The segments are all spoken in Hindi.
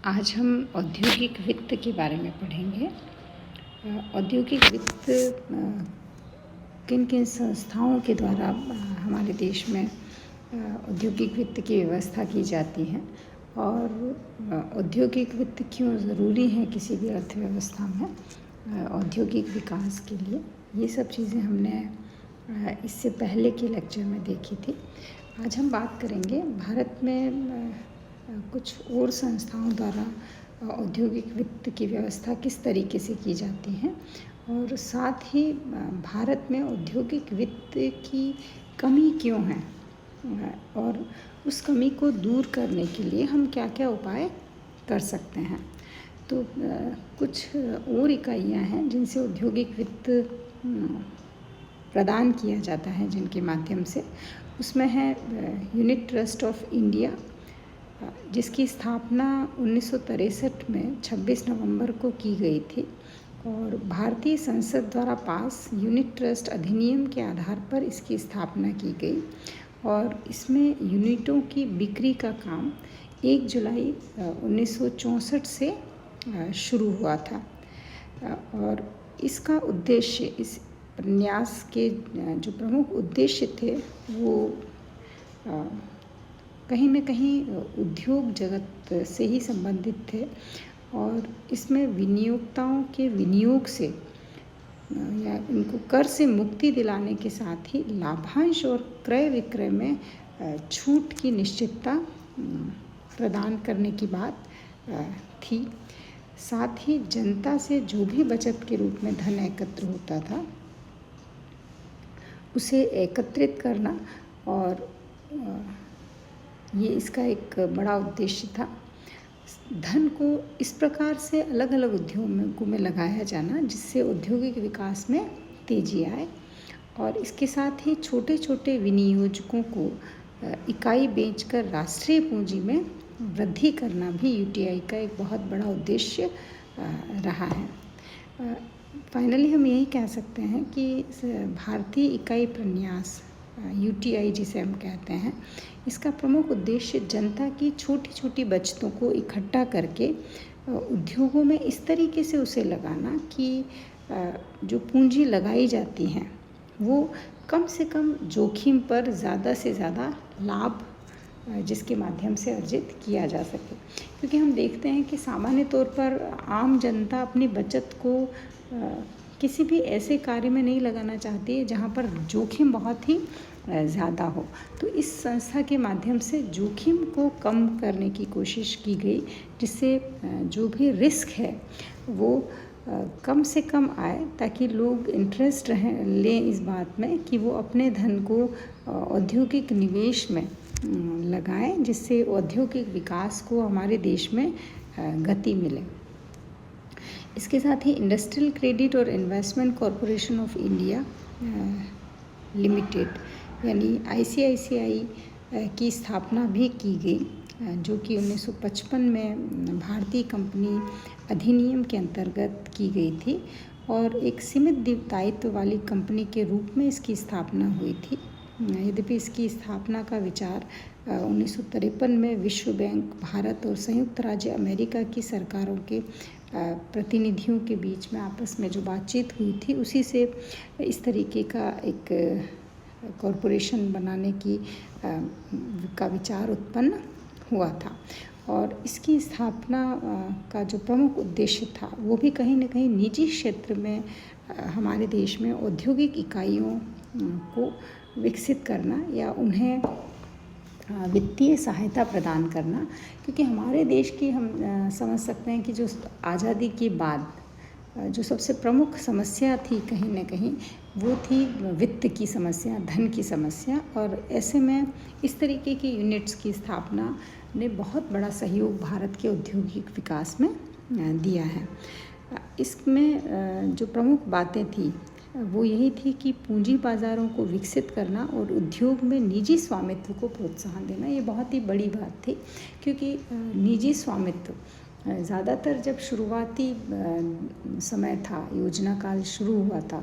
आज हम औद्योगिक वित्त के बारे में पढ़ेंगे। औद्योगिक वित्त किन किन संस्थाओं के द्वारा हमारे देश में औद्योगिक वित्त की व्यवस्था की जाती है और औद्योगिक वित्त क्यों ज़रूरी है किसी भी अर्थव्यवस्था में औद्योगिक विकास के लिए। ये सब चीज़ें हमने इससे पहले के लेक्चर में देखी थी। आज हम बात करेंगे भारत में कुछ और संस्थाओं द्वारा औद्योगिक वित्त की व्यवस्था किस तरीके से की जाती है और साथ ही भारत में औद्योगिक वित्त की कमी क्यों है और उस कमी को दूर करने के लिए हम क्या क्या उपाय कर सकते हैं। तो कुछ और इकाइयाँ हैं जिनसे औद्योगिक वित्त प्रदान किया जाता है, जिनके माध्यम से उसमें है यूनिट ट्रस्ट ऑफ इंडिया, जिसकी स्थापना 1963 में 26 नवंबर को की गई थी और भारतीय संसद द्वारा पास यूनिट ट्रस्ट अधिनियम के आधार पर इसकी स्थापना की गई और इसमें यूनिटों की बिक्री का काम 1 जुलाई 1964 से शुरू हुआ था और इसका उद्देश्य, इस प्रन्यास के जो प्रमुख उद्देश्य थे वो कहीं न कहीं उद्योग जगत से ही संबंधित थे और इसमें विनियोक्ताओं के विनियोग से या उनको कर से मुक्ति दिलाने के साथ ही लाभांश और क्रय विक्रय में छूट की निश्चितता प्रदान करने की बात थी। साथ ही जनता से जो भी बचत के रूप में धन एकत्र होता था उसे एकत्रित करना और ये इसका एक बड़ा उद्देश्य था। धन को इस प्रकार से अलग अलग उद्योगों में लगाया जाना जिससे औद्योगिक विकास में तेजी आए और इसके साथ ही छोटे छोटे विनियोजकों को इकाई बेचकर राष्ट्रीय पूंजी में वृद्धि करना भी यूटीआई का एक बहुत बड़ा उद्देश्य रहा है। फाइनली हम यही कह सकते हैं कि भारतीय इकाई प्रन्यास यूटीआई जिसे हम कहते हैं, इसका प्रमुख उद्देश्य जनता की छोटी छोटी बचतों को इकट्ठा करके उद्योगों में इस तरीके से उसे लगाना कि जो पूंजी लगाई जाती हैं वो कम से कम जोखिम पर ज़्यादा से ज़्यादा लाभ जिसके माध्यम से अर्जित किया जा सके। क्योंकि हम देखते हैं कि सामान्य तौर पर आम जनता अपनी बचत को किसी भी ऐसे कार्य में नहीं लगाना चाहती है जहाँ पर जोखिम बहुत ही ज़्यादा हो। तो इस संस्था के माध्यम से जोखिम को कम करने की कोशिश की गई जिससे जो भी रिस्क है वो कम से कम आए ताकि लोग इंटरेस्ट लें इस बात में कि वो अपने धन को औद्योगिक निवेश में लगाएं जिससे औद्योगिक विकास को हमारे देश में गति मिले। इसके साथ ही इंडस्ट्रियल क्रेडिट और investment corporation of India limited यानी आईसीआईसीआई की स्थापना भी की गई जो कि 1955 में भारतीय कंपनी अधिनियम के अंतर्गत की गई थी और एक सीमित दायित्व वाली कंपनी के रूप में इसकी स्थापना हुई थी। यद्यपि इसकी स्थापना का विचार 1953 में विश्व बैंक, भारत और संयुक्त राज्य अमेरिका की सरकारों के प्रतिनिधियों के बीच में आपस में जो बातचीत हुई थी उसी से इस तरीके का एक कॉरपोरेशन बनाने का विचार उत्पन्न हुआ था और इसकी स्थापना का जो प्रमुख उद्देश्य था वो भी कहीं न कहीं निजी क्षेत्र में हमारे देश में औद्योगिक इकाइयों को विकसित करना या उन्हें वित्तीय सहायता प्रदान करना। क्योंकि हमारे देश की हम समझ सकते हैं कि जो आज़ादी के बाद जो सबसे प्रमुख समस्या थी कहीं न कहीं वो थी वित्त की समस्या, धन की समस्या और ऐसे में इस तरीके की यूनिट्स की स्थापना ने बहुत बड़ा सहयोग भारत के औद्योगिक विकास में दिया है। इसमें जो प्रमुख बातें थी वो यही थी कि पूंजी बाज़ारों को विकसित करना और उद्योग में निजी स्वामित्व को प्रोत्साहन देना। ये बहुत ही बड़ी बात थी क्योंकि निजी स्वामित्व ज़्यादातर जब शुरुआती समय था, योजना काल शुरू हुआ था,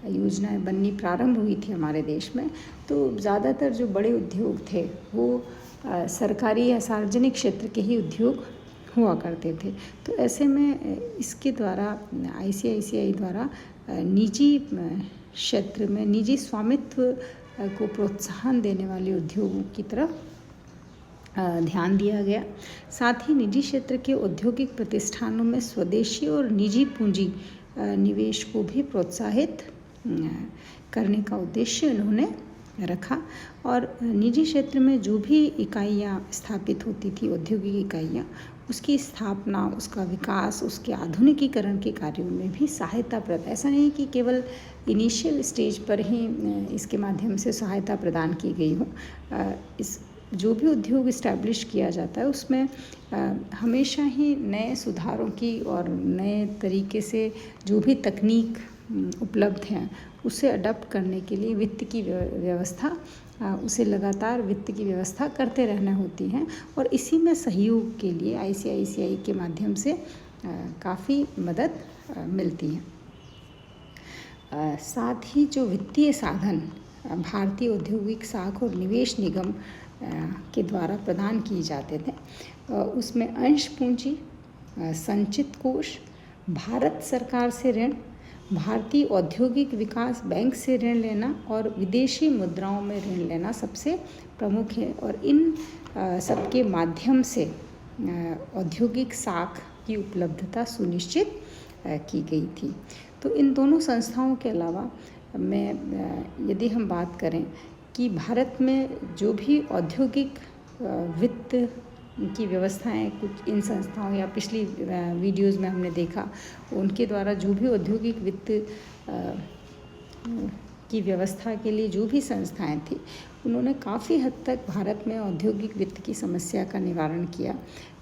योजनाएं बननी प्रारंभ हुई थी हमारे देश में, तो ज़्यादातर जो बड़े उद्योग थे वो सरकारी या सार्वजनिक क्षेत्र के ही उद्योग हुआ करते थे। तो ऐसे में इसके द्वारा ICICI द्वारा निजी क्षेत्र में निजी स्वामित्व को प्रोत्साहन देने वाले उद्योगों की तरफ ध्यान दिया गया। साथ ही निजी क्षेत्र के औद्योगिक प्रतिष्ठानों में स्वदेशी और निजी पूंजी निवेश को भी प्रोत्साहित करने का उद्देश्य उन्होंने रखा। और निजी क्षेत्र में जो भी इकाइयाँ स्थापित होती थी, औद्योगिक इकाइयाँ, उसकी स्थापना, उसका विकास, उसके आधुनिकीकरण के कार्यों में भी सहायता प्रदान, ऐसा नहीं कि केवल इनिशियल स्टेज पर ही इसके माध्यम से सहायता प्रदान की गई हो। इस जो भी उद्योग इस्टेब्लिश किया जाता है उसमें हमेशा ही नए सुधारों की और नए तरीके से जो भी तकनीक उपलब्ध हैं उसे अडॉप्ट करने के लिए वित्त की व्यवस्था, उसे लगातार वित्त की व्यवस्था करते रहना होती है। और इसी में सहयोग के लिए ICICI के माध्यम से काफ़ी मदद मिलती है। साथ ही जो वित्तीय साधन भारतीय औद्योगिक साख और निवेश निगम के द्वारा प्रदान किए जाते थे, उसमें अंश पूंजी, संचित कोष, भारत सरकार से ऋण, भारतीय औद्योगिक विकास बैंक से ऋण लेना और विदेशी मुद्राओं में ऋण लेना सबसे प्रमुख है। और इन सबके माध्यम से औद्योगिक साख की उपलब्धता सुनिश्चित की गई थी। तो इन दोनों संस्थाओं के अलावा यदि हम बात करें कि भारत में जो भी औद्योगिक वित्त की व्यवस्थाएं कुछ इन संस्थाओं या पिछली वीडियोज़ में हमने देखा, उनके द्वारा जो भी औद्योगिक वित्त की व्यवस्था के लिए जो भी संस्थाएं थी, उन्होंने काफ़ी हद तक भारत में औद्योगिक वित्त की समस्या का निवारण किया।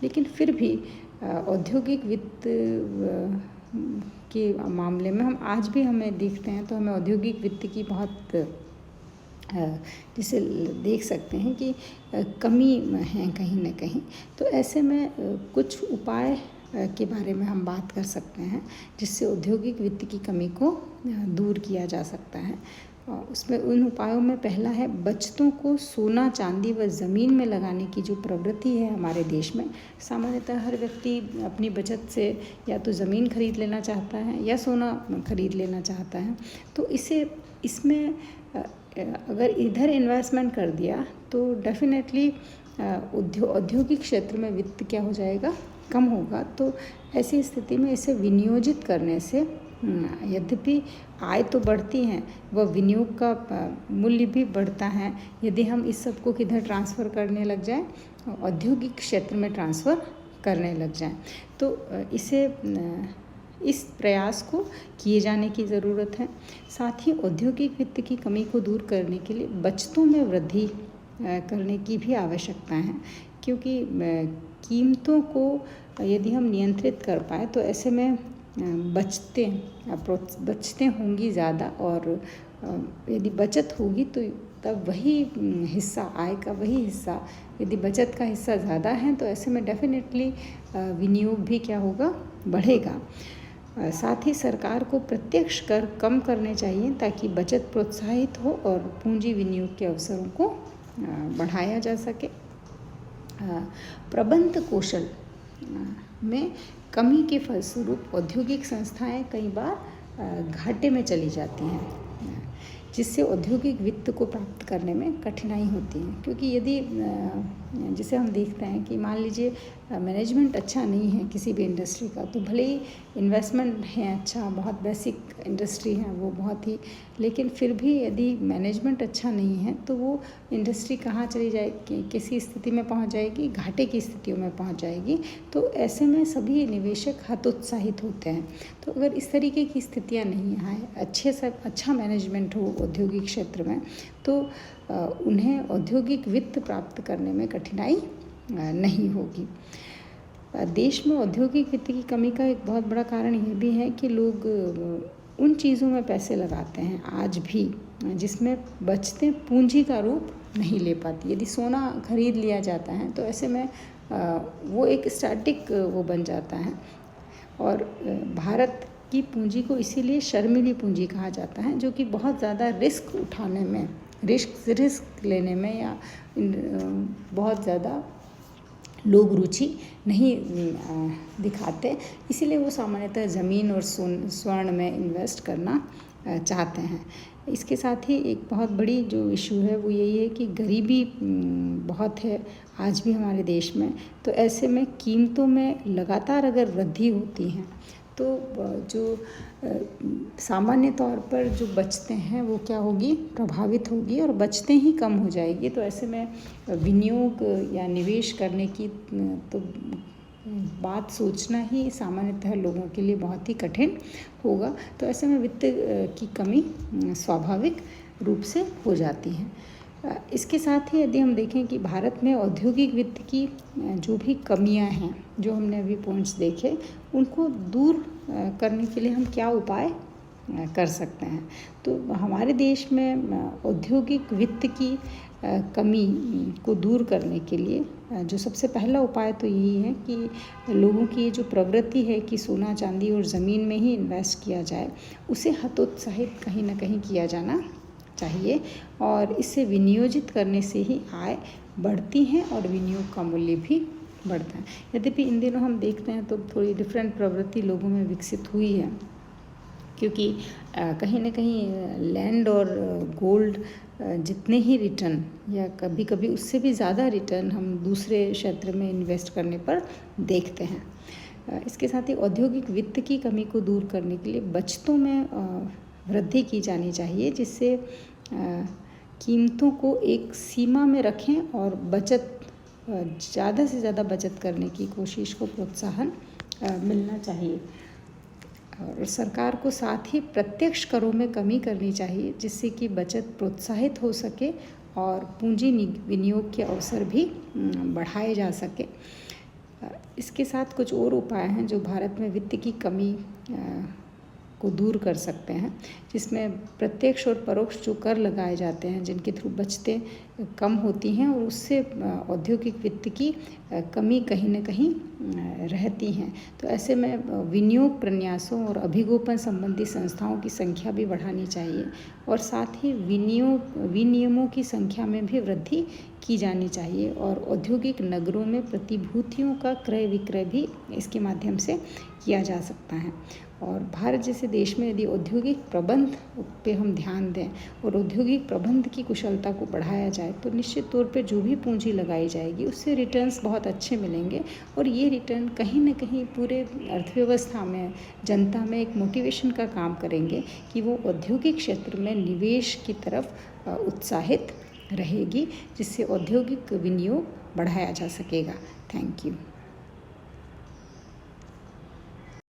लेकिन फिर भी औद्योगिक वित्त के मामले में हम आज भी हमें देखते हैं तो हमें औद्योगिक वित्त की बहुत जिसे देख सकते हैं कि कमी है कहीं न कहीं। तो ऐसे में कुछ उपाय के बारे में हम बात कर सकते हैं जिससे औद्योगिक वित्त की कमी को दूर किया जा सकता है। उसमें उन उपायों में पहला है बचतों को सोना, चांदी व ज़मीन में लगाने की जो प्रवृत्ति है हमारे देश में। सामान्यतः हर व्यक्ति अपनी बचत से या तो ज़मीन खरीद लेना चाहता है या सोना खरीद लेना चाहता है। तो इसमें अगर इधर इन्वेस्टमेंट कर दिया तो डेफिनेटली औद्योगिक क्षेत्र में वित्त क्या हो जाएगा, कम होगा। तो ऐसी स्थिति में इसे विनियोजित करने से यद्यपि आय तो बढ़ती हैं, वह विनियोग का मूल्य भी बढ़ता है यदि हम इस सब को किधर ट्रांसफ़र करने लग जाएं, औद्योगिक क्षेत्र में ट्रांसफ़र करने लग जाएं। तो इस प्रयास को किए जाने की ज़रूरत है। साथ ही औद्योगिक वित्त की कमी को दूर करने के लिए बचतों में वृद्धि करने की भी आवश्यकता है, क्योंकि कीमतों को यदि हम नियंत्रित कर पाए तो ऐसे में बचतें होंगी ज़्यादा। और यदि बचत होगी तो तब वही हिस्सा, आय का वही हिस्सा, यदि बचत का हिस्सा ज़्यादा है तो ऐसे में डेफिनेटली विनियोग भी क्या होगा, बढ़ेगा। साथ ही सरकार को प्रत्यक्ष कर कम करने चाहिए ताकि बचत प्रोत्साहित हो और पूंजी विनियोग के अवसरों को बढ़ाया जा सके। प्रबंध कौशल में कमी के फलस्वरूप औद्योगिक संस्थाएं कई बार घाटे में चली जाती हैं, जिससे औद्योगिक वित्त को प्राप्त करने में कठिनाई होती है। क्योंकि यदि जिसे हम देखते हैं कि मान लीजिए मैनेजमेंट अच्छा नहीं है किसी भी इंडस्ट्री का, तो भले ही इन्वेस्टमेंट है अच्छा, बहुत बेसिक इंडस्ट्री है वो बहुत ही, लेकिन फिर भी यदि मैनेजमेंट अच्छा नहीं है तो वो इंडस्ट्री कहाँ चली जाएगी, किसी स्थिति में पहुंच जाएगी, घाटे की स्थितियों में पहुंच जाएगी। तो ऐसे में सभी निवेशक हतोत्साहित होते हैं। तो अगर इस तरीके की स्थितियाँ नहीं आए, अच्छा मैनेजमेंट हो औद्योगिक क्षेत्र में, तो उन्हें औद्योगिक वित्त प्राप्त करने में कठिनाई नहीं होगी। देश में औद्योगिक वित्त की कमी का एक बहुत बड़ा कारण ये भी है कि लोग उन चीज़ों में पैसे लगाते हैं आज भी जिसमें बचतें पूंजी का रूप नहीं ले पाती। यदि सोना खरीद लिया जाता है तो ऐसे में वो एक स्टैटिक वो बन जाता है। और भारत की पूंजी को इसीलिए शर्मीली पूंजी कहा जाता है, जो कि बहुत ज़्यादा रिस्क उठाने में, रिस्क लेने में या बहुत ज़्यादा लोग रुचि नहीं दिखाते, इसीलिए वो सामान्यतः ज़मीन और स्वर्ण में इन्वेस्ट करना चाहते हैं। इसके साथ ही एक बहुत बड़ी जो इशू है वो यही है कि गरीबी बहुत है आज भी हमारे देश में। तो ऐसे में कीमतों में लगातार अगर वृद्धि होती है तो जो सामान्य तौर पर जो बचते हैं वो क्या होगी, प्रभावित होगी, और बचते ही कम हो जाएगी। तो ऐसे में विनियोग या निवेश करने की तो बात सोचना ही सामान्यतः लोगों के लिए बहुत ही कठिन होगा। तो ऐसे में वित्त की कमी स्वाभाविक रूप से हो जाती है। इसके साथ ही यदि हम देखें कि भारत में औद्योगिक वित्त की जो भी कमियां हैं, जो हमने अभी पॉइंट्स देखे, उनको दूर करने के लिए हम क्या उपाय कर सकते हैं। तो हमारे देश में औद्योगिक वित्त की कमी को दूर करने के लिए जो सबसे पहला उपाय तो यही है कि लोगों की जो प्रवृत्ति है कि सोना चांदी और ज़मीन में ही इन्वेस्ट किया जाए, उसे हतोत्साहित कहीं ना कहीं किया जाना चाहिए, और इसे विनियोजित करने से ही आय बढ़ती है और विनियोग का मूल्य भी बढ़ता है। यद्यपि इन दिनों हम देखते हैं तो थोड़ी डिफरेंट प्रवृत्ति लोगों में विकसित हुई है, क्योंकि कहीं ना कहीं लैंड और गोल्ड जितने ही रिटर्न या कभी कभी उससे भी ज़्यादा रिटर्न हम दूसरे क्षेत्र में इन्वेस्ट करने पर देखते हैं। इसके साथ ही औद्योगिक वित्त की कमी को दूर करने के लिए बचतों में वृद्धि की जानी चाहिए, जिससे कीमतों को एक सीमा में रखें और बचत ज़्यादा से ज़्यादा बचत करने की कोशिश को प्रोत्साहन मिलना चाहिए। और सरकार को साथ ही प्रत्यक्ष करों में कमी करनी चाहिए, जिससे कि बचत प्रोत्साहित हो सके और पूंजी विनियोग के अवसर भी बढ़ाए जा सके। इसके साथ कुछ और उपाय हैं जो भारत में वित्त की कमी को दूर कर सकते हैं, जिसमें प्रत्यक्ष और परोक्ष जो कर लगाए जाते हैं, जिनके थ्रू बचतें कम होती हैं और उससे औद्योगिक वित्त की कमी कहीं न कहीं रहती हैं। तो ऐसे में विनियोग प्रन्यासों और अभिगोपन संबंधी संस्थाओं की संख्या भी बढ़ानी चाहिए, और साथ ही विनियमों की संख्या में भी वृद्धि की जानी चाहिए, और औद्योगिक नगरों में प्रतिभूतियों का क्रय विक्रय भी इसके माध्यम से किया जा सकता है। और भारत जैसे देश में यदि औद्योगिक प्रबंध पे हम ध्यान दें और औद्योगिक प्रबंध की कुशलता को बढ़ाया जाए, तो निश्चित तौर पे जो भी पूंजी लगाई जाएगी उससे रिटर्न्स बहुत अच्छे मिलेंगे, और ये रिटर्न कहीं ना कहीं पूरे अर्थव्यवस्था में, जनता में एक मोटिवेशन का काम करेंगे कि वो औद्योगिक क्षेत्र में निवेश की तरफ उत्साहित रहेगी, जिससे औद्योगिक विनियोग बढ़ाया जा सकेगा। Thank you.